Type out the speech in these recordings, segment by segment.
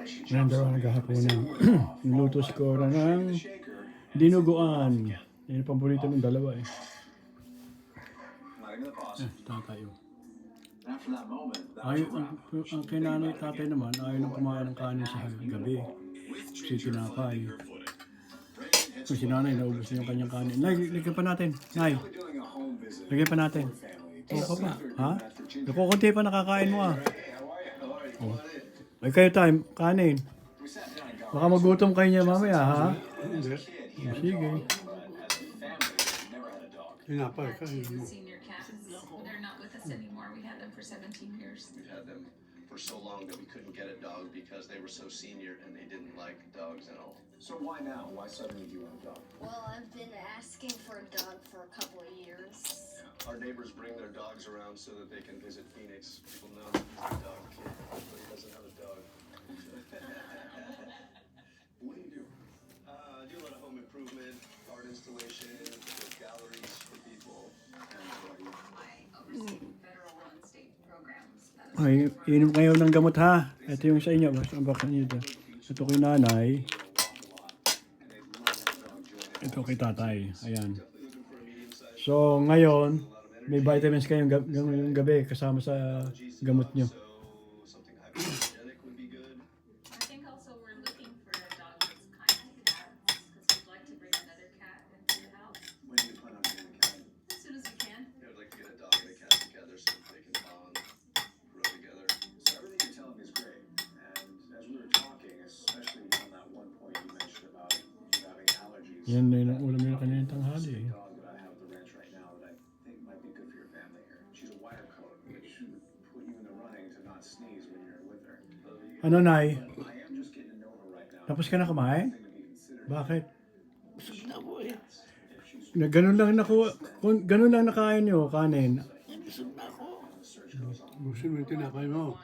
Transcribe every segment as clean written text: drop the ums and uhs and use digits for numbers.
Ngayon daw naghahaponan. Niluto si Cora ng dinuguan. Yan yung paborito ng dalawa eh. Tatayo. Ang kinanay tatay naman, ayaw nang kumain ng kanin sa gabi. Kasi tinapay. Kung si nanay, naubos na yung kanyang kanin. Nay, lagyan pa natin. Nay, lagyan pa natin. Oo ka pa. Ha? Nakukunti pa nakakain mo ah. Oh. Ay kayo tayo, kanin. Baka magutom kayo niya mamaya ha? Hindi. Sige. Tinapay ka. Senior cats. They're not with us anymore. We had them for 17 years. We had them for so long that we couldn't get a dog because they were so senior and they didn't like dogs at all. So why now? Why suddenly do you want a dog? Well, I've been asking for a dog for a couple of years. Our neighbors bring their dogs around so that they can visit Phoenix. People know that he's a dog kid, but he doesn't have a dog. What do you do? I do a lot of home improvement, art installation, build galleries for people. And I oversee federal and state programs. Ay, inom kayo ng gamot ha. Ito yung sa inyo. Basta ang bakit nyo ito. Ito kay nanay. Ito kay tatay. Ayan. So, ngayon, may vitamins kayong gabi kasama sa gamot nyo. so something hypoallergenic would be good. I think also we're looking for a dog that's kind of cats because we'd like to bring another cat into the house When do you plan on getting a cat? as soon as we can. Yeah, I'd like to get a dog and a cat together so that they can bond, grow together. So everything you're telling me is great. And as we were talking, especially on that one point you mentioned about you having allergies. Yan na yung ulam nyo kanina tanghali eh. Dog that I have at the ranch right now that I think might be good for your family here. She's a wire coat, which would put you in the running to not sneeze when you're with her. Ano nay? I am just getting to know her right now. Tapos ka na kumain? Thing to be considered. Bakit? Busog na po eh. Na ganun lang ganun lang nakain nyo kanin. Busog na ako. Gusto mo yung tinapay mo.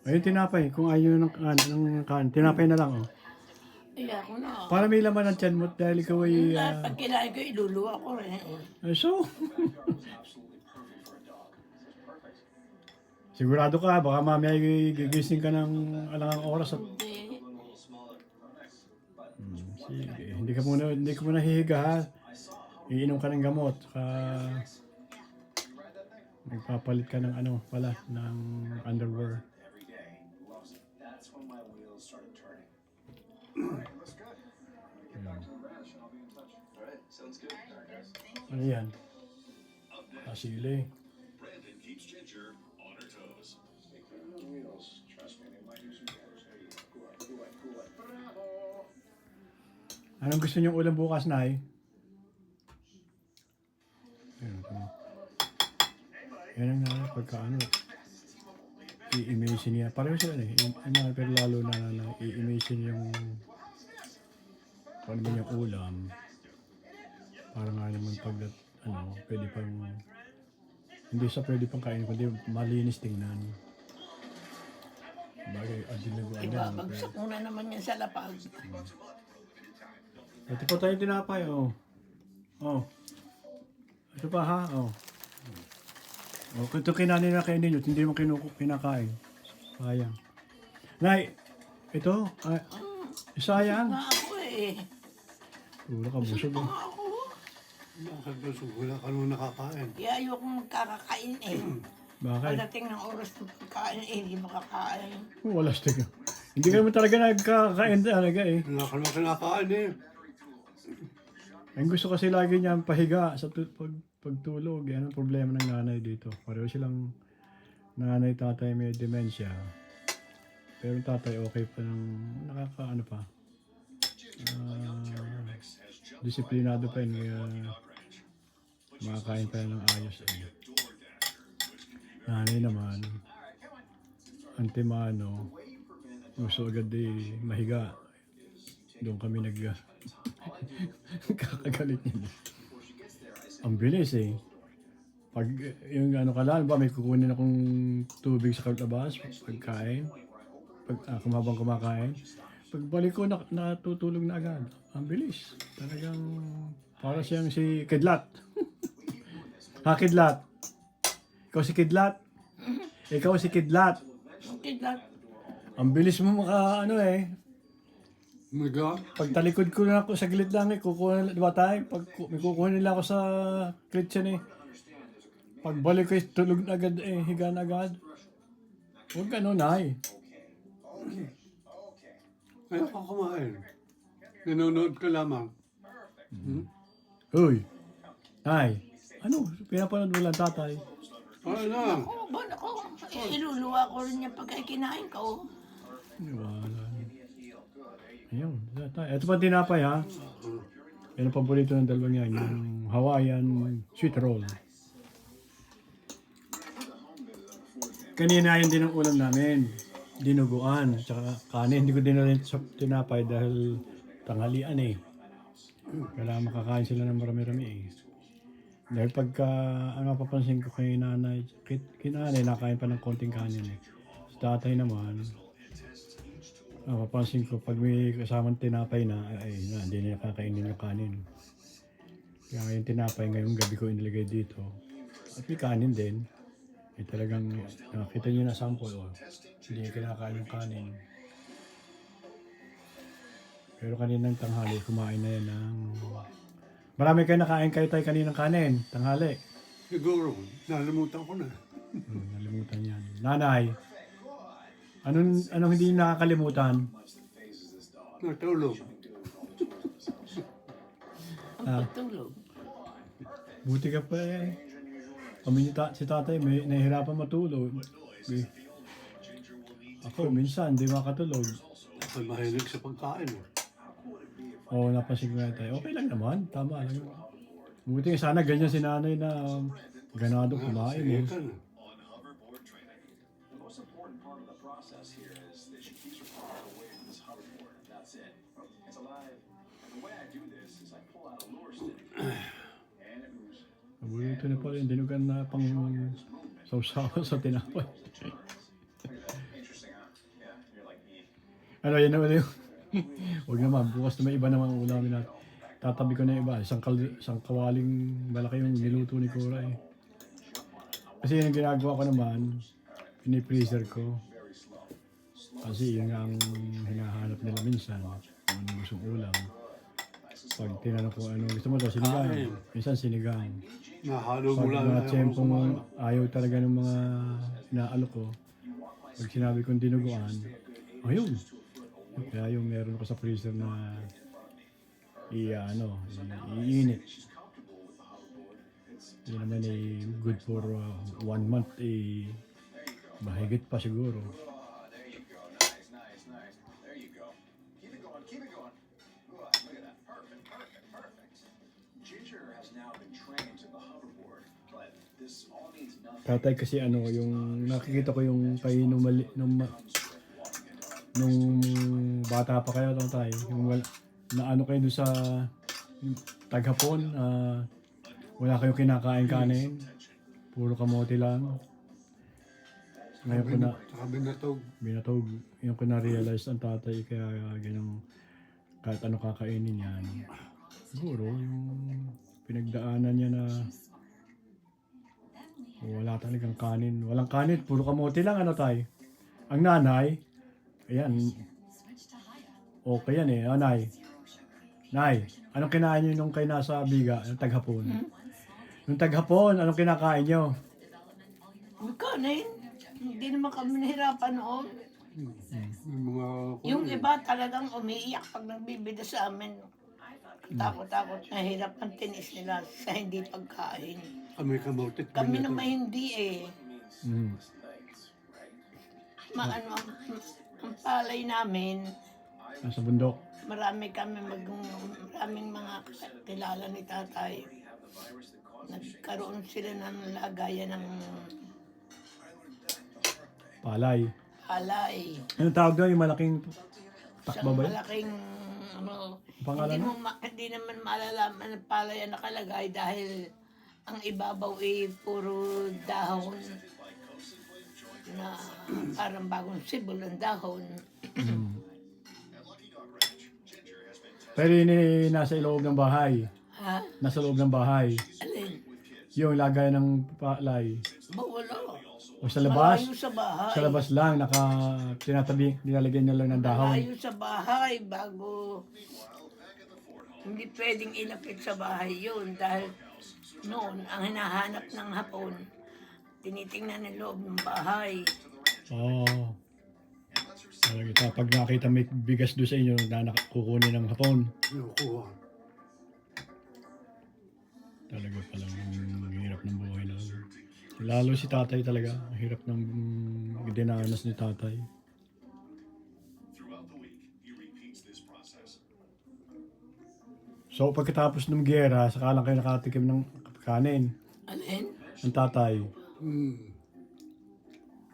Ayun tinapay. Kung ayaw nyo ng kanin, tinapay na lang oh. Ay, ako na. Para may laman ang tiyan mo dahil ikaw ay... Pag kinain ko, iluluwa ko rin. So, sigurado ka, baka mamaya gigising ka ng alangang oras at... Hindi. Sige, hindi ka muna hihiga ha. Iinom ka ng gamot. Magpapalit ka ng ano pala, ng underwear. Every day. Loves it. That's when my wheels started turning. Alright, that's good. Get back to the ranch and I'll be in touch. All right, sounds good. Ano yan? Asili. Brandon keeps Ginger on her toes. Stay clear of those wheels. Trust me, they might do some damage. There you go. Cool it, cool it. Bravo! Anong gusto niyong ulam bukas, Nay? Yan ang nanay, pagka ano, i-imagine niya. Pareho sila eh. Pero lalo na i-imagine yung kung ano man yung ulam. Para nga naman pag, ano, pwede pang, hindi sa pwede pang kain, kundi malinis tingnan. Bagay, adinaguan yan. Ibabagsak muna naman yan sa lapag. Ito po tayo tinapay, oh. Oh. Ito pa ha, oh. Oh, ito kinanin na kainin nyo, hindi mo kinakain. Sayang. Nay, ito, sayang. Nga ako eh. Wala ka, busog eh. Ako. Bakit busog? Wala ka nung nakakain. Kaya ayokong kakakain eh. Bakit? Pagdating ng oras ng pagkain eh, hindi makakain. Wala stick. Hindi ka naman talaga nagkakain talaga eh. Wala ka nung kinakain eh. Ang gusto kasi lagi niya pahiga sa pagtulog. Yan ang problema ng nanay dito. Pareho silang nanay, tatay may dementia. Pero yung tatay okay pa ng nakakaano pa. Disiplinado pa yun. Kaya makakain pa yun ng ayos. Eh. Nanay naman, antimano, gusto agad mahiga. Doon kami kakagalit niya. Ang bilis eh. Pag yung ano ka lang, ba may kukunin akong tubig sa labas, pagkain, habang kumakain. Pagbalik ko, natutulog na agad. Ang bilis. Talagang para siyang si Kidlat. Ha, Kidlat? Ikaw si Kidlat? Ikaw si Kidlat. Kidlat. Ang bilis mo maka, ano eh. Mega. Pag talikod ko na ako sa gilid lang eh, kukuha, di ba tayo? Pag may kukuha nila ako sa kitchen eh. Pagbalik ko tulog na agad eh, higa na agad. Huwag ganun ay. Ayaw ko kumain. Nanonood ka lamang. Uy, ay, ano, pinapanood mo lang tatay. Ay na. Oo ba, ako. Iluluwa ko rin yung pagkakinain ko. Wala. Ayun, tatay. Ito pa tinapay ha. Yan ang paborito ng dalawang yan, yung Hawaiian sweet roll. Kanina yun din ang ulam namin. Dinuguan, tsaka kanin. Hindi ko dinalhin sa tinapay dahil tanghalian eh. Kailangan makakain sila ng marami-rami eh. Dahil pagka, ang napapansin ko kay nanay, kinanay, nakain pa ng konting kanin eh. Sa tatay naman, napapansin ko pag may kasamang tinapay na, ay hindi na kakainin yung kanin. Kaya yung tinapay ngayong gabi ko inilagay dito. At may kanin din. Eh talagang, nakita nyo na sample oh. Hindi kinakain yung kanin. Pero kaninang tanghali, kumain na yan ng... Marami kayo nakain kayo tayo kaninang kanin, tanghali. Siguro, nalimutan ko na. Nalimutan yan. Nanay, anong hindi nakakalimutan? Natulog. Ang pagtulog. Buti ka pa eh. Kami si tatay, may nahihirapan matulog. Ako, minsan, di makatulog. Ako mahilig sa pagkain. Oo, napansin ko na tayo. Okay lang naman, tama lang. Buti sana ganyan si nanay na ganado kumain eh. Ka na. On hoverboard training. The most important part of the process here is that she keeps her paw away from this hoverboard. That's it. It's alive. And the way I do this is I pull out a lure stick. And it moves. Paborito na pala yung dinugan na pang sausawa sa tinapay. Look at that. Interesting, huh? Yeah, you're like me. Ano, yan naman yung... Huwag naman, bukas na may iba naman ang ulamin natin. Tatabi ko na yung iba, isang kawaling malaki yung niluto ni Cora eh. Kasi yung ginagawa ko naman, pinipreaser ko. Kasi yun nga ang hinahanap nila minsan, kung ano gustong ulam. Pag tinanong ko ano gusto mo daw, sinigang. Minsan sinigang. Nahalo mo Pag lang. mga tiyempong ayaw talaga ng mga inaalo ko, pag sinabi kong dinuguan, ayun. Kaya yung meron ko sa freezer na iinit. Yun naman ay good for 1 month eh, mahigit pa siguro. Oh, there you go. Nice, nice, nice. There you go. Keep it going, keep it going. Good. Look at that. Perfect, perfect, perfect. Ginger has now been trained to the hoverboard, but this all means nothing. Tatay kasi ano, yung nakikita ko yung kayo nung bata pa kayo tatay, yung na ano kayo doon sa taghapon, wala kayong kinakain kanin, puro kamote lang. Ngayon ko na Saka binatog, yung ko na-realize ang tatay kaya ganyan kahit ano kakainin yan. Siguro yung pinagdaanan niya na wala talagang kanin. Walang kanin, puro kamote lang ano tay. Ang nanay, ayan, okay yan eh, nanay. Nay, anong kinain nyo nung kayo nasa Biga, yung taghapon? Nung taghapon, anong kinakain nyo? Kanin. Hindi naman kami nahirapan noon. yung mga... Yung iba talagang umiiyak pag nagbibida sa amin. Takot-takot na hirap ang tinis nila sa hindi pagkain. Kami kamote. Kami naman hindi eh. Mm. Maano, ang palay namin, Nasa bundok. maraming mga kilala ni tatay. Nagkaroon sila ng lagayan ng Palay. palay. Anong tawag doon? Yung malaking takba Isang ba yun? malaking Pangalan hindi naman malalaman ng palay ang nakalagay dahil ang ibabaw ay puro dahon na parang bagong sibol ang dahon. Pero yun eh, nasa loob ng bahay. Ha? Nasa loob ng bahay. Alin? Yung lagay ng palay. Bawalo. O sa labas? Malayo sa bahay. Sa labas lang, tinatabi, nilalagyan niya lang ng dahon. Malayo sa bahay bago hindi pwedeng ilapit sa bahay yun dahil noon ang hinahanap ng hapon tinitingnan ng loob ng bahay. Oo. Talaga, pag nakita may bigas doon sa inyo na kukunin ng hapon, Kinukuha. talaga palang hirap ng buhay na. Lalo si tatay talaga, ang hirap ng dinanas ni tatay. Throughout the week, he repeats this process. So pagkatapos ng giyera, saka lang kayo nakatikim ng kanin, Alin? ng tatay.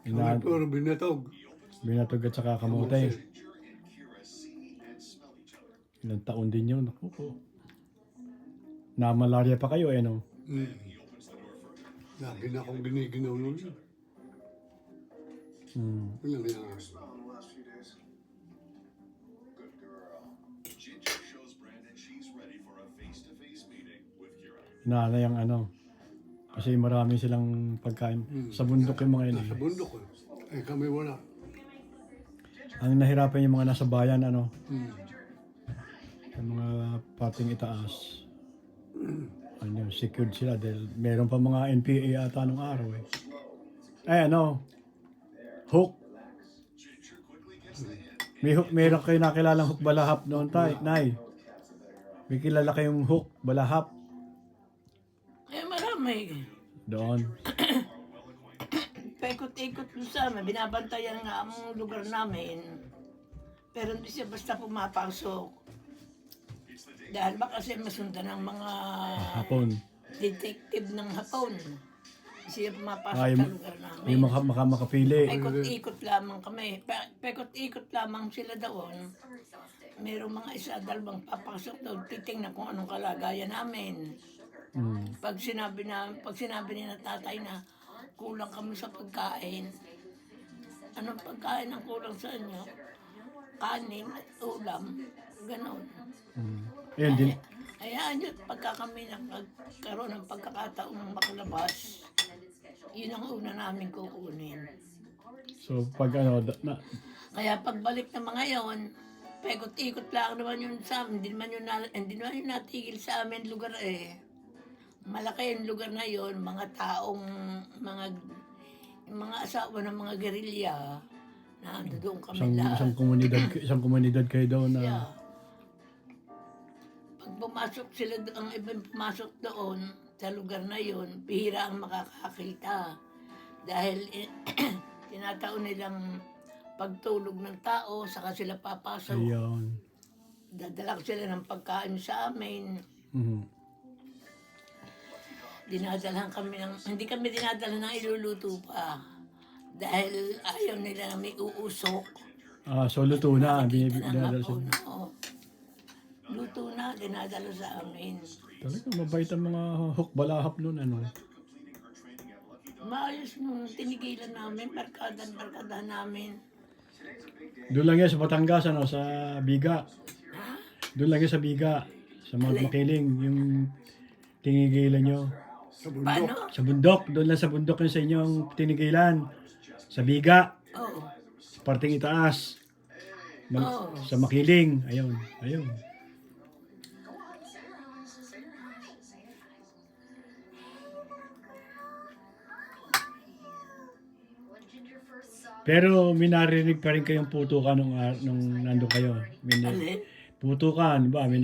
Kami puro binatog. Binatog at saka kamote. Ginger and Kira see and smell each other. Ilang taon din yun. Naku po. Na malaria pa kayo eh no? Lagi na akong giniginaw nun. Walang yan. Smile in the last few days. Good girl. Ginger shows Brandon she's ready for a face-to-face meeting with Kira. Nanay ang ano. Kasi marami silang pagkain. Sa bundok yung mga yun Sa eh. bundok eh. Kami wala. Ang nahirapan yung mga nasa bayan ano. Yung mga pating itaas. Ano, secured sila dahil meron pa mga NPA ata nung araw eh. Ay ano, hook. Ginger quickly gets the hint. Meron kayo nakilalang hook balahap noon tay, nay. May kilala kayong hook balahap Eh marami. doon. Paikot-ikot mo sa amin, binabantayan nga ang lugar namin. Pero hindi siya basta pumapasok. Dahil ba kasi masundan ng mga Hapon. detective ng hapon. Siya pumapasok Ay, sa lugar namin. May makapili. Paikot-ikot lamang kami. Paikot-ikot lamang sila doon. Merong mga isa, dalawang papasok doon, titingnan kung anong kalagayan namin. Pag sinabi ni na tatay na kulang kami sa pagkain, anong pagkain ang kulang sa inyo? Kanin at ulam, ganon. Ayun din. Hayaan yun, pagka kami nagkaroon ng pagkakataong makalabas, yun ang una namin kukunin. So pag ano, Kaya pagbalik ng mga yon, paikot-ikot lang naman yun sa amin, hindi naman yun natigil sa amin lugar eh. Malaki yung lugar na yon, mga taong, mga asawa ng mga gerilya, na ando doon kami lahat. isang komunidad kayo daw na Yeah. Pag pumasok sila, ang ibang pumasok doon sa lugar na yon, bihira ang makakakita. Dahil tinataon nilang pagtulog ng tao, saka sila papasok. ayun. Dadala sila ng pagkain sa amin. Dinadalhan kami ng, hindi kami dinadala ng iluluto pa. Dahil ayaw nila na may uusok. So luto na, Kita ng dinadala hapon, sa. oo. Luto na, dinadala sa amin. Talaga mabait ang mga hook balahap noon ano. Maayos nung tinigilan namin, barkadahan namin. Doon lang yan sa Batangas ano, sa Biga. Doon lang yan sa Biga. Sa mga Makiling, yung tinigilan nyo. Sa bundok. Paano? Sa bundok, doon lang sa bundok yun sa inyong tinigilan. Sa Biga, Oo. sa parting itaas. Oo. Sa Makiling, ayun, ayun. When Ginger first saw Pero may narinig pa rin kayong putukan nung nandun kayo. Alin? Putukan, ba? May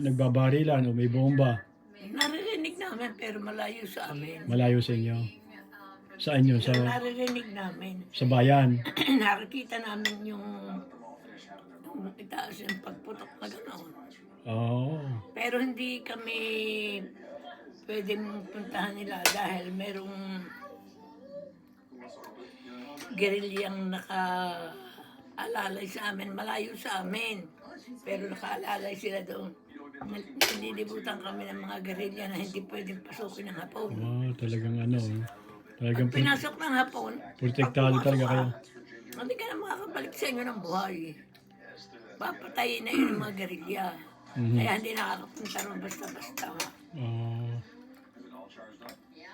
nagbabarilan o may bomba. Naririnig namin pero malayo sa amin. Malayo sa inyo. Sa inyo, Naririnig namin. sa bayan. Nakikita namin yung itaas yung pagputok na gano'n. Oo. Pero hindi kami pwedeng puntahan nila dahil merong gerilyang nakaalalay sa amin, malayo sa amin. Pero nakaalalay sila doon. Nililibutan kami ng mga gerilya na hindi pwedeng pasukin ng hapon. Talagang ano. Talagang Pag pinasok ng hapon, protektado pag talaga pumasok kayo. ka, hindi ka na makakabalik sa inyo ng buhay. Papatayin na yun ang mga gerilya. Kaya hindi nakakapunta ron basta-basta. Oo.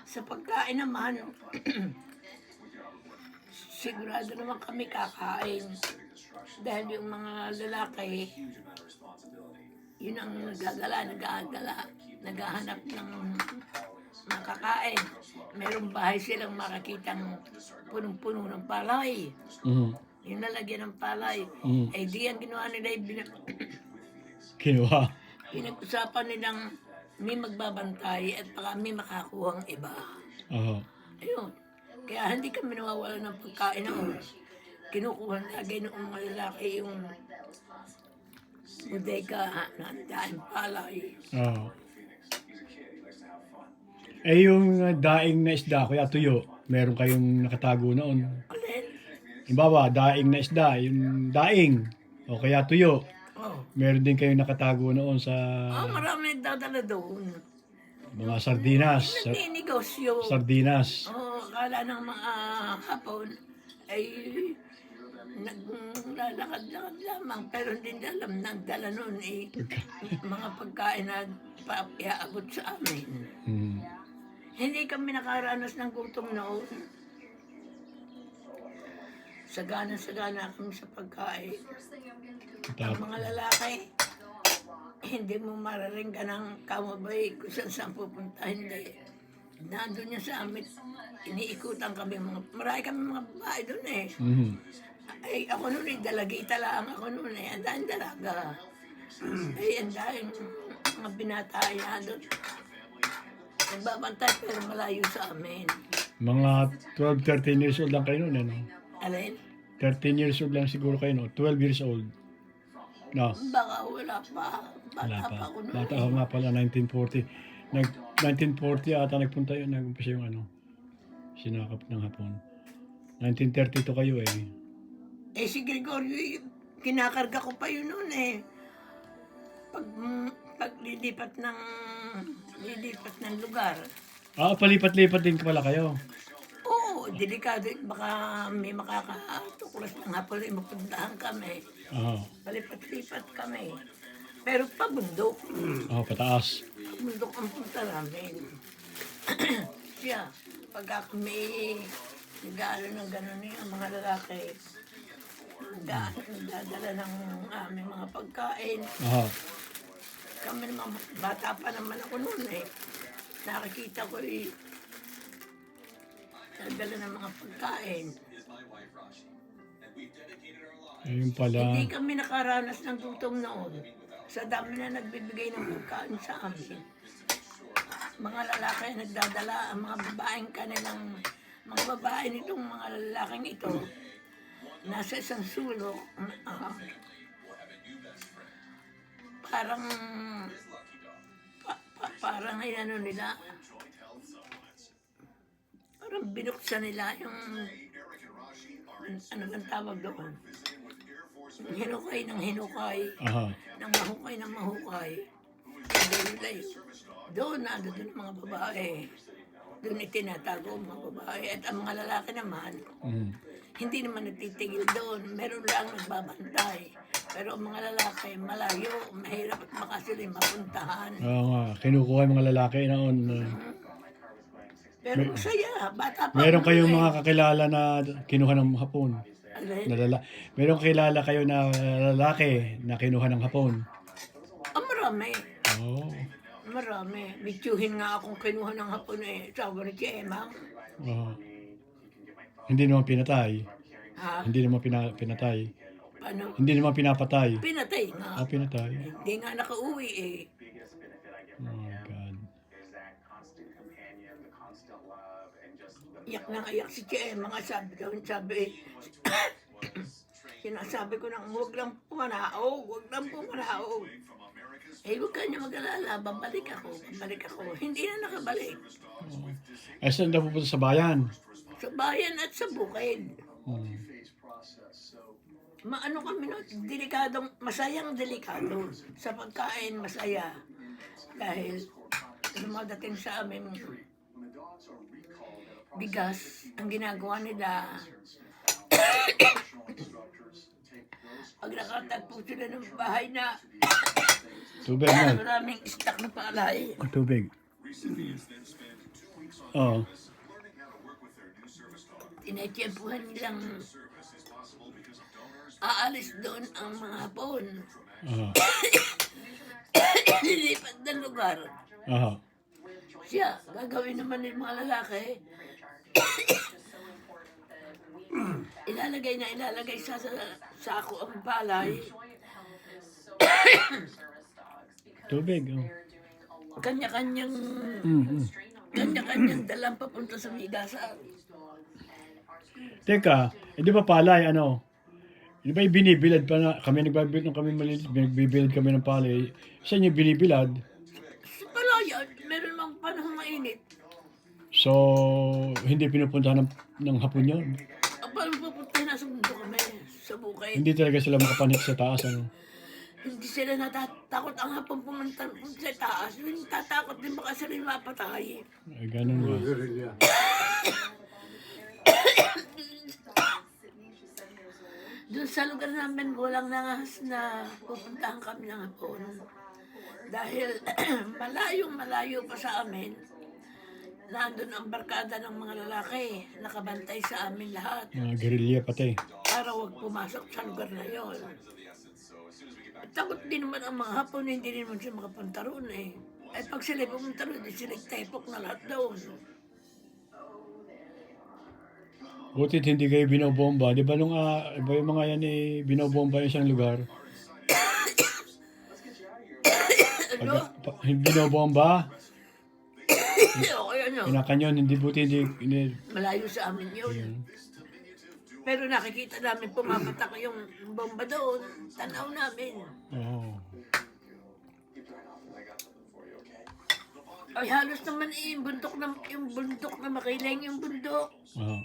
Sa pagkain naman, sigurado naman kami kakain. Dahil yung mga lalaki, yun ang nagagala, naghahanap ng makakain. Merong bahay silang makakitang punong-puno ng palay. Yung lalagyan ng palay. Eh di ang ginawa nila, Kinuha. pinag-usapan nilang may magbabantay at baka may makakuhang iba. Oo. Ayun. Kaya hindi kami nawawala ng pagkain noon. Kinukuha lagi ng mga lalaki yung bodega na daing palay. Oo. Eh yung daing na isda, kuya tuyo, meron kayong nakatago noon. Alin? Imbawa, daing na isda, yung daing, o kaya tuyo, Oh. meron din kayong nakatago noon sa Marami nagdadala doon. mga sardinas. Naninegosyo. Sardinas. Akala ng mga Hapon ay naglalakad-lakad lamang pero hindi nila alam na ang dala noon eh mga pagkain na iaabot sa amin. Hindi kami nakaranas ng gutom noon. Sagana kami sa pagkain. Ang mga lalaki, hindi mo mararinggan ng kamabay kung saan pupunta. Hindi. Nandun niya sa amin, iniikutan kami. Marami kami mga babae doon eh. Ay, ako noon eh, dalagita lang ako noon eh. Ang dahil dalaga. Ay, ang dahil mga binataya doon. Nagbabantay pero malayo sa amin. Mga 12, 13 years old lang kayo noon, ano? Alin? 13 years old lang siguro kayo, no? 12 years old. No? Baka wala pa. Wala Bata pa pa. ako noon. Bata ako nga pala, 1940. 1940 ata nagpunta yun, nag-umpisa yung ano, sinakap ng Hapon. 1932 kayo eh. Eh si Gregorio, kinakarga ko pa yun noon eh. Pag lilipat ng lugar. Palipat-lipat din pala kayo. Oo, delikado. Baka may makakatuklas ng Hapon ay mapuntahan kami. Oo. Palipat-lipat kami. Pero pabundok. Pataas. Bundok ang punta namin. Siya, pag may nag-aalo ng gano'n yung mga lalaki, nagdadala ng aming mga pagkain. Kami naman, bata pa naman ako noon eh. Nakikita ko eh, nagdala ng mga pagkain. Ayun pala. Hindi kami nakaranas ng gutom noon. Sa dami na nagbibigay ng pagkain sa amin. Mga lalaki nagdadala, ang mga babaeng kanilang, mga babae nitong mga lalaking ito, nasa isang sulok, parang, parang ano nila, parang binuksan nila yung, ano bang tawag doon? Hinukay ng hinukay, ng mahukay. Doon ang mga babae. Doon itinatago ang mga babae. At ang mga lalaki naman, hindi naman nagtitigil doon. Meron lang nagbabantay. Pero ang mga lalaki, malayo, mahirap at baka sila mapuntahan. Oo nga, kinukuha yung mga lalaki noon. Pero masaya, bata pa. Meron ako kayong eh. mga kakilala na kinuha ng Hapon. Alin? Meron kilala kayo na lalaki na kinuha ng Hapon. Marami. Oo. Marami. Bituhin nga akong kinuha ng Hapon eh. Sabi ni si Emma. Hindi naman pinatay. Ha? Hindi naman pinatay. Paano? Hindi naman pinapatay. Pinatay nga. Pinatay. Hindi nga nakauwi eh. Oh my God. Iyak na iyak si Emma nga sabi daw. Sinasabi ko nang huwag lang pumanaog. Eh, huwag ka niya mag-alala, babalik ako. Hindi na nakabalik. Saan daw pupunta sa bayan? Sa bayan at sa bukid. Maano kami no, masayang delikado. Sa pagkain, masaya. Dahil dumadating sa amin bigas, ang ginagawa nila, pag nakatagpo sila ng bahay na Tubig na. maraming stock na palay. Tubig. Oo. tinetsempuhan nilang aalis doon ang mga Hapon. Aha. Lilipat ng lugar. Aha. Siya, gagawin naman ng mga lalaki. ilalagay sa sako ang palay. Tubig. Oh. Kanya-kanyang Mhm. kanya-kanyang dalang papunta sa Migasan. Teka, di ba palay, ano? Di ba binibilad pa na, kami nagbabilad nung kami maliit, nagbibilad kami ng palay. Saan yung binibilad? Sa palayan, meron mang panahon mainit. So, hindi pinupuntahan ng Hapon yun. Paano pupunta na sa mundo kami? Sa bukid. Hindi talaga sila makapanik sa taas, ano? Hindi sila natatakot ang Hapon pumunta sa taas. Yung tatakot din baka sila yung mapatay. Ay, ganun ba? Guerrilla. Doon sa lugar namin, walang nangahas na pupuntahan kami ng Hapon. Dahil malayo pa sa amin, nandun ang barkada ng mga lalaki, nakabantay sa amin lahat, Mga guerrilla pati. para huwag pumasok sa lugar na yon. At takot din naman ang mga Hapon, hindi rin naman sila makapunta roon eh. Ay pag sila pumunta roon, di sila tepok na lahat doon. Butit hindi kayo binobomba. Di ba nung iba yung mga yan binobomba yung isang lugar? Ano? Binobomba, Okay, ano? kinakanyon, hindi buti, hindi. Malayo sa amin yun. Pero nakikita namin pumapatak yung bomba doon. Tanaw namin. Oh. Ay halos naman yung bundok na makiling yung bundok. Oh.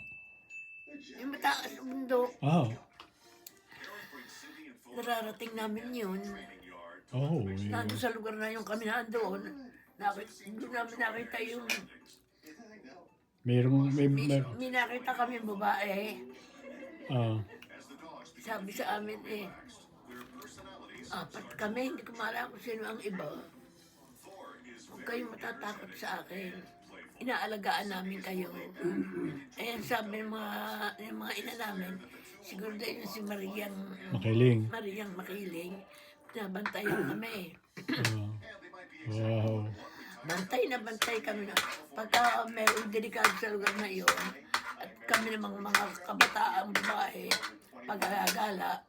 Yung mataas na bundok. Oh. Nararating namin yun. Oh. Nandun sa lugar na yung kami nandoon. Doon namin nakita yung... May May nakita kami yung babae. ah. Sabi sa amin apat kami, hindi ko maalala kung sino ang iba. Huwag kayong matatakot sa akin. Inaalagaan namin kayo. Ayan sabi ng mga ina namin, siguro dahil si Mariang Makiling, nabantayan kami. Ah. Wow. Bantay na bantay kami na. Pagka may delikado sa lugar na iyon, at kami namang mga kabataang babae, pag-agala,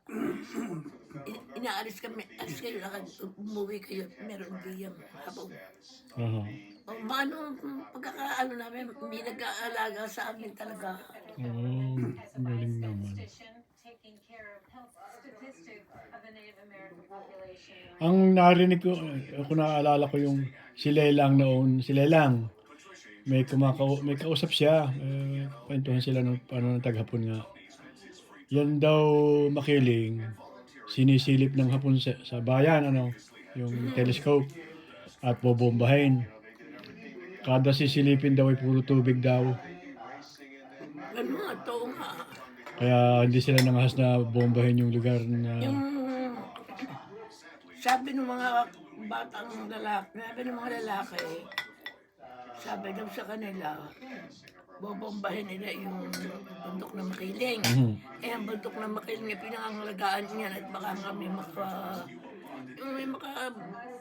inaalis kami, alis kayo lakad, umuwi kayo, meron diyang Hapon. Aha. O maano, pagkakaano namin, may nag-aalaga sa amin talaga. Oh, galing naman. Taking care of health statistics of the Native American population. Ang narinig ko, kung naaalala ko yung si Lelang noon, si Lelang, may kausap siya, kwentuhan sila ng paano ng taghapon nga. Yan daw Makiling, sinisilip ng Hapon sa bayan, ano, yung telescope, at bobombahin. Kada sisilipin daw ay puro tubig daw. Ano nga, ito nga. Kaya hindi sila nangahas na bombahin yung lugar na... Yung sabi ng mga batang lalaki, sabi daw sa kanila, bobombahin nila yung bundok na Makiling. Mhm. Ang bundok na Makiling na pinangangalagaan niya at baka kami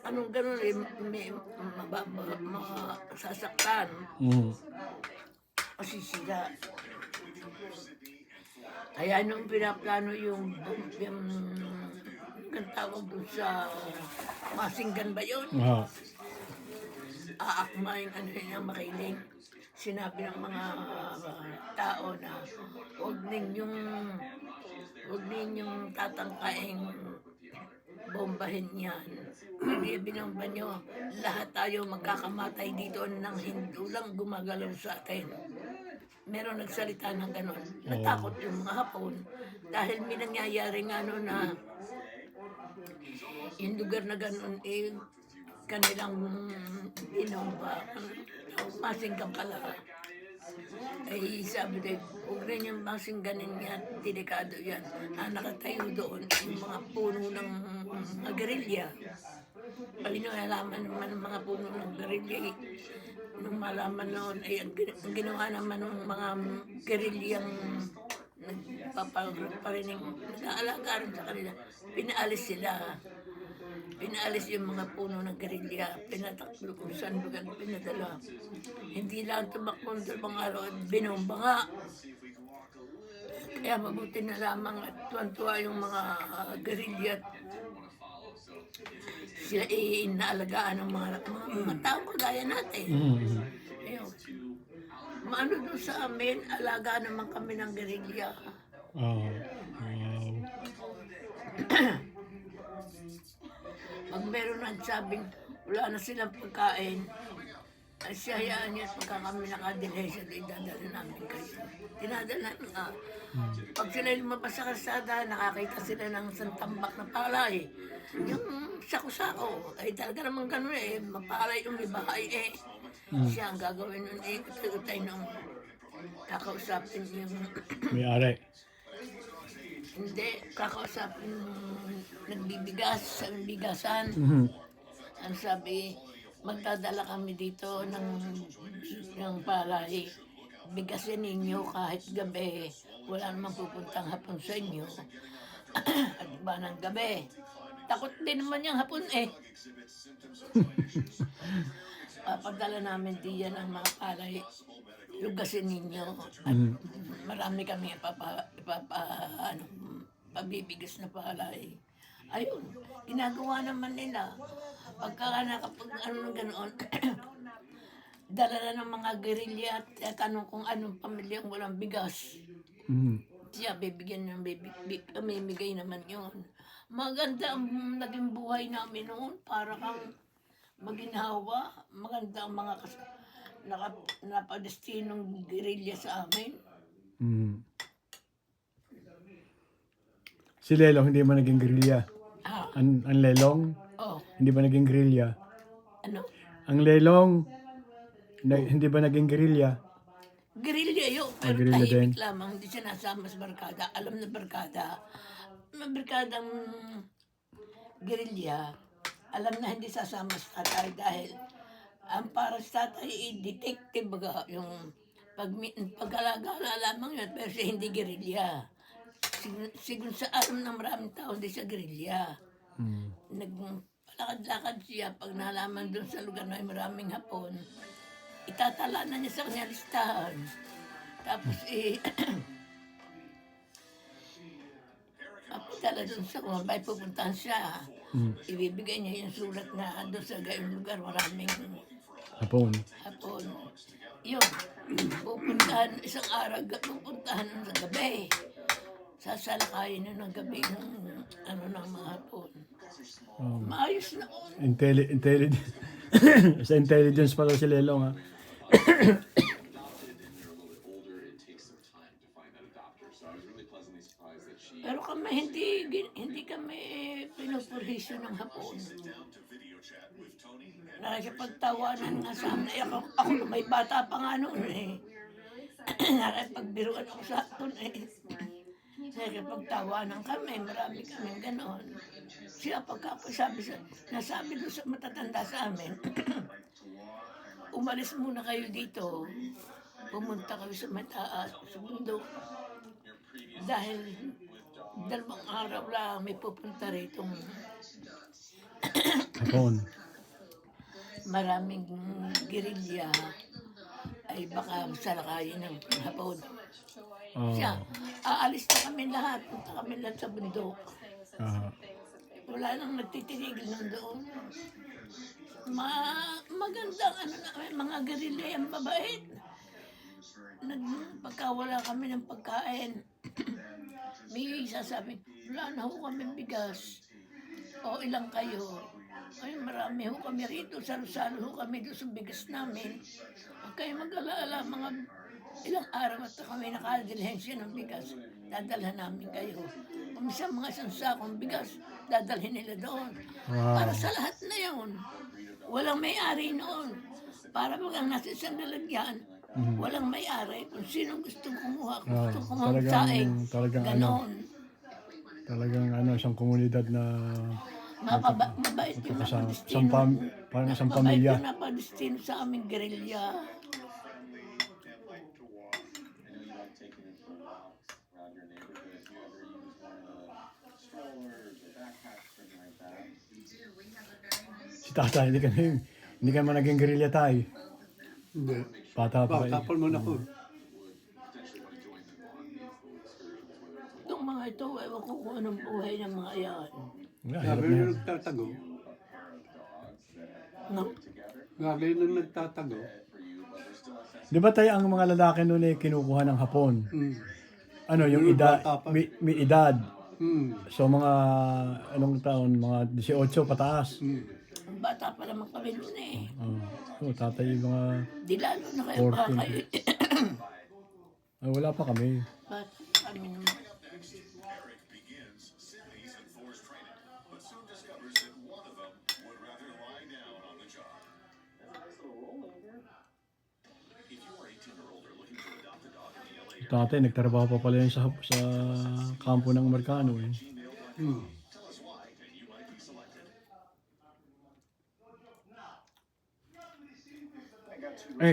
anong gano'n may masasaktan Mhm. o sisira. Kaya nung pinaplano yung tawag doon sa Masinggan ba yun? Aha. Aakma yung yung Makiling. Sinabi ng mga tao na huwag ninyong tatangkaing bombahin yan. Hindi binomba nyo, lahat tayo magkakamatay dito ng hindi lang gumagalaw sa atin. Meron nagsalita ng gano'n. Natakot yung mga Hapon dahil may nangyayari nga ano na yung lugar na gano'n kanilang binomba. Masinggan pala. Ay sabi din, huwag rin yung masingganin yan, delikado yan. Nakatayo doon yung mga puno ng mga gerilya. Ay alaman naman ng mga puno ng gerilya. Nung malaman noon, ay ang ginawa naman ng mga gerilyang nagpaparinig, nag-aalaga rin sa kanila, pinaalis sila. Pinaalis yung mga puno ng gerilya, pinataklo kung saan lugar pinadala. Hindi lang tumakbong 2 araw at binomba nga. Kaya mabuti na lamang at tuwan-tuwa yung mga gerilya at sila inaalagaan ng mga tao kagaya natin. Ayun. Maano doon sa amin, alaga naman kami ng gerilya. Oh, wow. Pag meron nagsabing wala na silang pagkain, ay siyayaan niya pagka kami nakadilhesya, idadala namin kayo. Tinadala nga. Pag sila lumabas sa kalsada, nakakita sila ng isang tambak na palay. Yung sako-sako, ay talaga naman gano'n eh, mapalay yung ibahay eh. Siya ang gagawin nun eh, utay nung kakausapin yung May-ari. hindi, kakausapin yung nagbibigas sa bigasan. Ang sabi, magdadala kami dito ng palay. Bigasin ninyo kahit gabi. Wala namang pupuntang hapon sa inyo. At ba ng gabi? Takot din naman yung hapon eh. Papadala namin diyan ang mga palay. Lugasin ninyo. At marami kami pabibigas na palay. Ayun, ginagawa naman nila. Pagka nakapag ano ganoon, dala na ng mga gerilya at tanong kung anong pamilyang walang bigas. Siya bibigyan ng mamimigay naman yun. Maganda ang naging buhay namin noon. Para kang maginhawa. Maganda ang mga napadestinong gerilya sa amin. Si Lelong hindi ba naging gerilya? Ang Lelong? Oh, Hindi ba naging gerilya? ano? Ang Lelong, hindi ba naging gerilya? Gerilya yun, pero gerilya tahimik din. lamang. Hindi siya nasama sa barkada. Alam na barkada. Barkadang gerilya, alam na hindi sasama sa tatay dahil ang para sa tatay detective baga yung pag-alagala lamang yun, pero siya hindi gerilya. Siguro sa alam ng maraming tao, hindi siya gerilya. Nagpalakad-lakad siya pag nalaman doon sa lugar na may maraming hapon. Itatala na niya sa kanya listahan. Tapos dala doon sa kung may pupuntahan siya. Ibibigay niya yung sulat na doon sa gayong lugar maraming Hapon. hapon. Yun, pupuntahan isang araw, pupuntahan nun sa gabi. Sasalakayin nun ng gabi ng ng mga hapon. Maayos na on. Intelligent. Sa intelligence pala si Lelong ha. Pero kami hindi kami pinupurhisyo ng hapon. Nakikipagtawanan nga sa amin. Ako may bata pa nga noon eh. Nakipagbiruan ako sa hapon eh. Nakipagtawanan kami, marami kami gano'n. Siya nasabi doon sa matatanda sa amin, umalis muna kayo dito. Pumunta kayo sa mataas, sa bundok. Dahil 2 araw lang may pupunta rito. Hapon. Maraming gerilya ay baka salakayin ng hapon. Siya, aalis na kami lahat. Punta kami lahat sa bundok. Wala nang nagtitinigil doon. Magandang mga gerilya ang babait. Pagka wala kami ng pagkain, may sasabi, wala na ho kami bigas. O ilang kayo? Ay, marami ho kami rito. Salo-salo ho kami doon sa bigas namin. Huwag kayo mag-alaala, mga ilang araw at kami nakadilhensya ng bigas. Dadalhan namin kayo. Kung isang mga sansakong bigas, dadalhin nila doon. Wow. Para sa lahat na yun. Walang may-ari noon. Para pag ang nasa isang lalagyan, Walang may-ari. Kung sino gustong kumuha, Ah, gustong kumuha ng talagang, saing. talagang ano, Ganon. talagang ano, isang komunidad na Mabait yung kasama, napadestino. parang isang Mabait pamilya. yung napadestino sa aming gerilya. friendly and like to walk. I know you like taking it for walks around your neighborhood. If you ever use one of the strollers or backpacks or something like that. Si tatay, hindi ka man naging guerrilla tayo. Hindi. Bata pa Bata kayo. pa naman ako. Itong mga ito, ewan ko kung anong buhay ng mga yan. Yeah, Sabi hirap na nung yan. nagtatago. No? Sabi nung nagtatago. Di ba tayo ang mga lalaki noon ay kinukuha ng hapon? Mm. Ano, yung Yung edad, bata pa. may edad. Mm. So mga, anong taon, mga 18 pataas. Mm. Ang bata pa naman kami noon eh. So tatay yung mga, Di lalo na kayo 14. baka kayo. wala pa kami. Bata kami naman. Eric begins Sydney's enforced training, but soon discovers that one of them would rather lie down on the job. If you are 18 or older looking to adopt a dog in the LA area, Tatay, nagtrabaho pa pala yun sa kampo ng Amerikano eh. Mm. tell us why and you might be selected.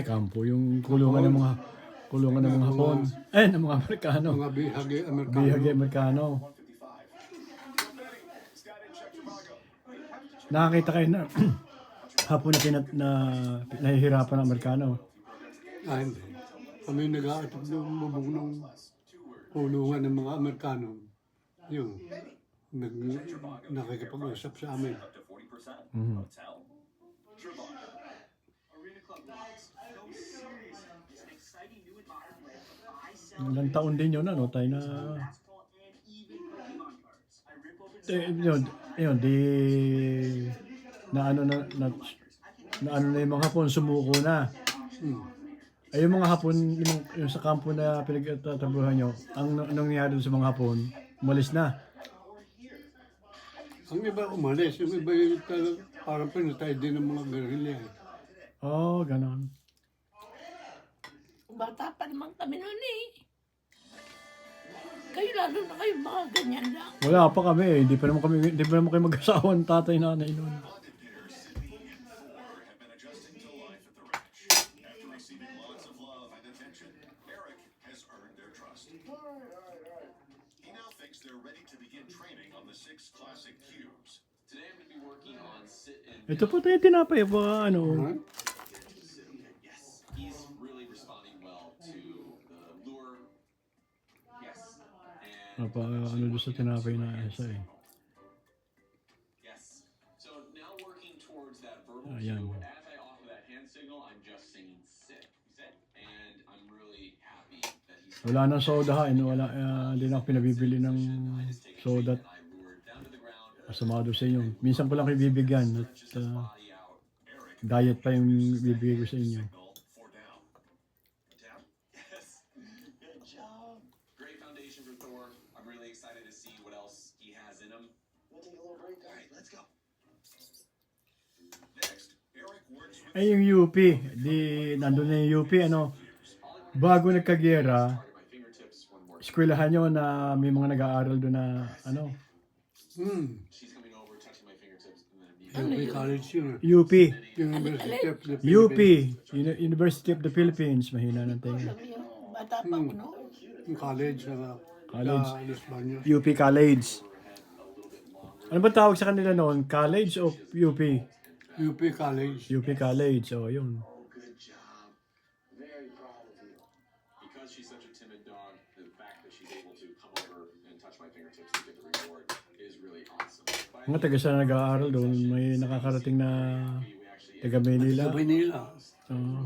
Kampo, yung kulungan ng mga hapon. Ng mga Amerikano. Mga bihagi Amerikano. Bihagi Amerikano. Nakakita kayo na hapon na nahihirapan ng Amerikano. Hindi. Kami nag-aatap ng bubong ng kulungan ng mga Amerikano. Yung nakikipag-usap sa amin. Up to 40%. Mhm. Hotel. Arena Club Logs. No, seriously. It's an exciting new environment. I sell Ilang taon din yun, ano, tayo na... basketball and even Pokemon cards. I rip open Yun, di... Na ano na yung mga hapon, sumuko na. Hmm. Ay, yung mga hapon, yung sa kampo na pinagtatrabuhan nyo, ang nangyari dun sa mga hapon, umalis na. Ang iba umalis, yung iba yung parang pinatay din ng mga guerrilla. Oh, ganon. Bata pa naman kami noon eh. Kayo lalo na kayo mga ganyan lang. Wala pa kami eh. Hindi pa naman kayo mag-asawa ng tatay nanay noon. Sydney and Thor have been adjusting to life at the ranch. After receiving lots of love and attention, Eric has earned their trust. He now thinks they're ready to begin training on the 6 classic cubes. Today I'm going to be working on sit and Ito po tayo tinapay ba ano? yes. He's really responding well to the lure. Yes. And Ano doon sa tinapay na isa eh. yes. So now working towards that verbal Ayan. cue. As I offer that hand signal, I'm just saying sit. Sit. And I'm really happy that he's Wala nang soda ha. Hindi na ako pinabibili ng soda. I lured down to the ground. Masama doon sa inyo. Minsan ko lang kayo bibigyan. At Body out. diet pa yung bibigay ko sa inyo. Signal for down. Down. Yes. Good job. Great foundation for Thor. I'm really excited to see what else he has in him. We'll take a little break. All right, let's go. Next, Eric works with Ay, yung UP. Nandun na yung UP, ano. Bago nagkagera, My fingertips one more. eskwelahan nyo na may mga nag-aaral doon na, ano, Hmm. She's coming over, touching my fingertips, and then Yung may college yun. UP. University of the UP. Philippines. University of the Philippines. Mahina ng tayo. Alam mo yung bata pa ko noon. Yung college sa College. Los Baños. UP College. Ano ba tawag sa kanila noon? College o UP? UP College. UP College. O, yun. Good job. Very proud of you. because she's such a timid dog, the fact that she's able to come over and touch my fingertips to get the reward is really awesome. Mga taga saan nag-aaral doon, may nakakarating na taga Manila. Sa Manila. Oo.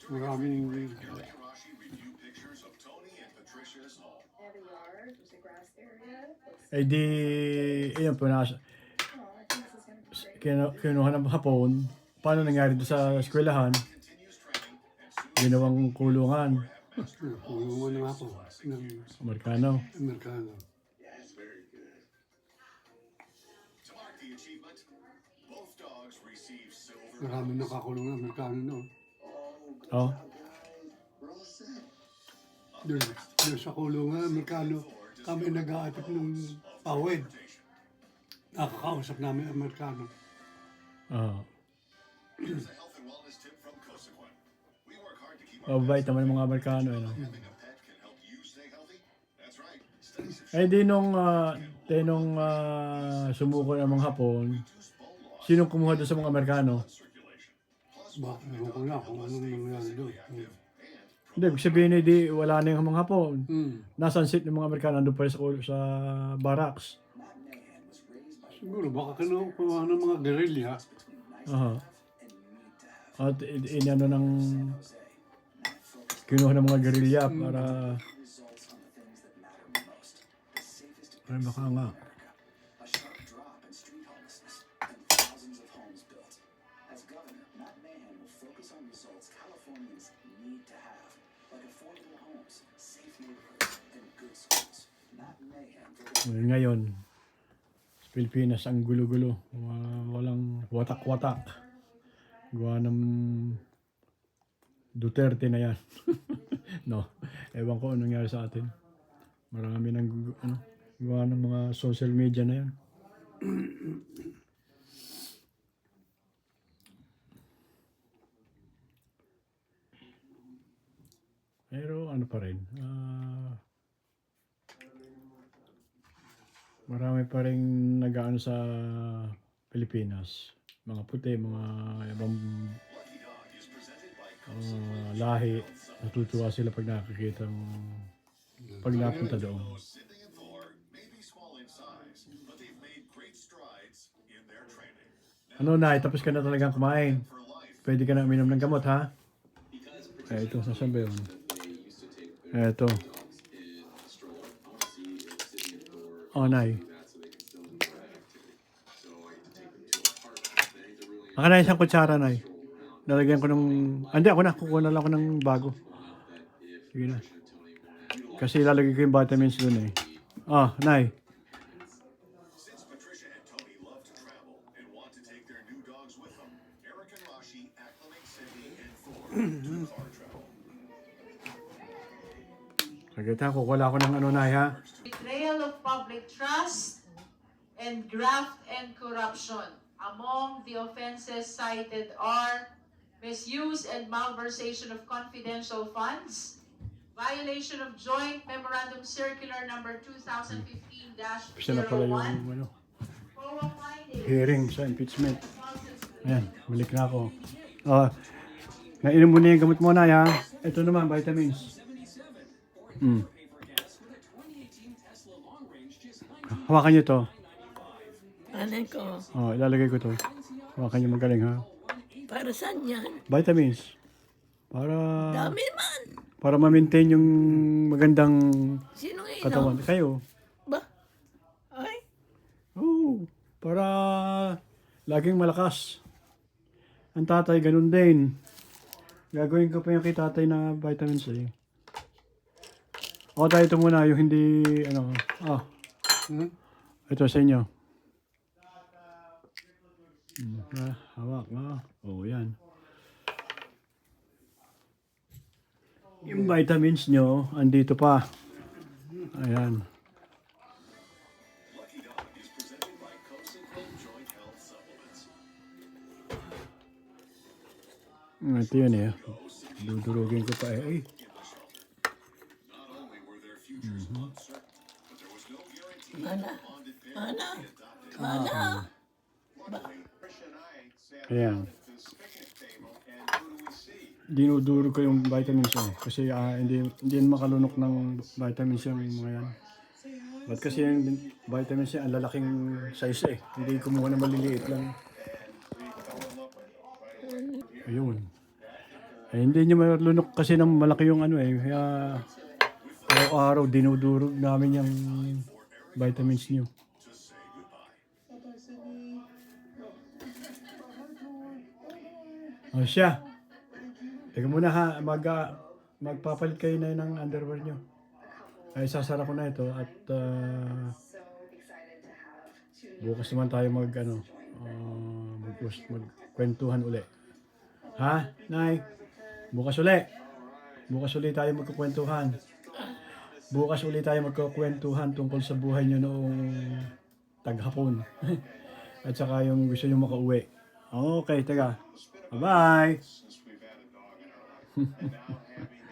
Maraming Rashi review pictures of Tony and Patricia's home. They have a yard, there's a grass area. Ay di, ayun po, Oh, I think this is gonna be great. kinuha ng hapon. Paano nangyari doon sa eskwelahan? Continues training and soon Ginawang kulungan. kulungan na ako ng Amerikano. Amerikano. Yes, very good. To mark the achievement, both dogs receive silver. Maraming nakakulong na Amerikano noon. Oh. Doon sa kulungan, Amerikano, kami nag-aatip ng pawid. Nakakausap namin Amerikano. Ah. Here's a health and wellness tip from Cosequin. We work hard to keep our Mabait naman yung mga Amerikano. Ano? having a pet can help you stay healthy. That's right. Studies have Eh di nung sumuko ng mga Hapon, sinong kumuha doon sa mga Amerikano? Bakit ewan ko na kung anong nangyari doon. Hindi, ibig sabihin di wala na yung mga Hapon. Hmm. Nasaan sit ng mga Amerikano doon pa rin sa barracks. Siguro baka kinukuha ng mga guerrilla. Aha. At inano ng kinuha ng mga guerrilla para ay baka nga. A sharp drop in street homelessness and thousands of homes built. As governor, Matt Mahan will focus on results Californians need to have, like affordable homes, safe neighborhoods, and good schools. Matt Mahan will Ngayon, sa Pilipinas ang gulo-gulo. Walang watak-watak. Gawa ng Duterte na yan. No, ewan ko anong nangyari sa atin. Marami ng gawa ng mga social media na yan. Pero ano pa rin, marami pa rin nag-aano sa Pilipinas. Mga puti, mga ibang lahi. Natutuwa sila pag nakakita pag napunta doon. Cindy and Thor may be small in size, but they've made great strides in their training. Ano na, tapos ka na talagang kumain. Pwede ka na uminom ng gamot, ha? Eh, ito, nasan ba yun? Ito. Oh, Nay. Aka na isang kutsara, Nay. Nalagyan ko ng... Hindi, ako na. Kukuha na lang ako ng bago. Sige na. Kasi ilalagay ko yung vitamins doon eh. Ah, Nay. Since Patricia and Tony love to travel and want to take their new dogs with them, Eric and Rashi acclimate Cindy and Thor to car travel. Sagita, kukuha ako ng ano, Nay, ha? Betrayal of public trust and graft and corruption. Among the offenses cited are misuse and malversation of confidential funds, violation of Joint Memorandum Circular number 2015-01, Kasi na pala yung ano, FOA findings, hearing sa impeachment. Ayan, balik na ako. Nainom mo na yung gamot mo, Nay, ha? Ito naman, vitamins. Hawakan niyo to. Ano ko? Oh, ilalagay ko to. Hawakan niyo magaling, ha? Para saan yan? Vitamins. Para Dami man. para ma-maintain yung magandang Sino inom? katawan. Kayo. Ba? Ay, Oo. Para laging malakas. Ang tatay, ganun din. Gagawin ko pa yung kay tatay na vitamins eh. O tayo ito muna, yung hindi, ano, ito sa inyo. Hawak, yan. Yung vitamins nyo, andito pa. Ayan. Lucky Dog is presented by Cosequin Joint Health Supplements. Ito yun eh. Dudurugin ko pa eh. Ay. Not only were their futures uncertain, but there was no guarantee mana? bonded Mana? adopted. Mana? Luckily, Tricia and I sat Ayan. at this picnic table, and who do we see? Dinudurog ko yung vitamins eh. Kasi hindi makalunok ng vitamins yung mga yan. Ba't kasi yung vitamins yan, ang lalaking size eh. Hindi kumuha na maliliit lang. Ayun. Eh, hindi nyo malunok kasi ng malaki yung ano eh. Kaya araw-araw dinudurog namin yung vitamins nyo. O siya. Teka muna ha, magpapalit kayo na ng underwear nyo. Ay, sasara ko na ito at bukas naman tayo magkwentuhan uli. Ha, Nay? Bukas uli tayo magkukwentuhan. Bukas ulit tayo magkukwentuhan tungkol sa buhay nyo noong taghapon. At saka yung gusto nyo makauwi. Okay, teka. Bye-bye! Since we've had a dog in our life. And now having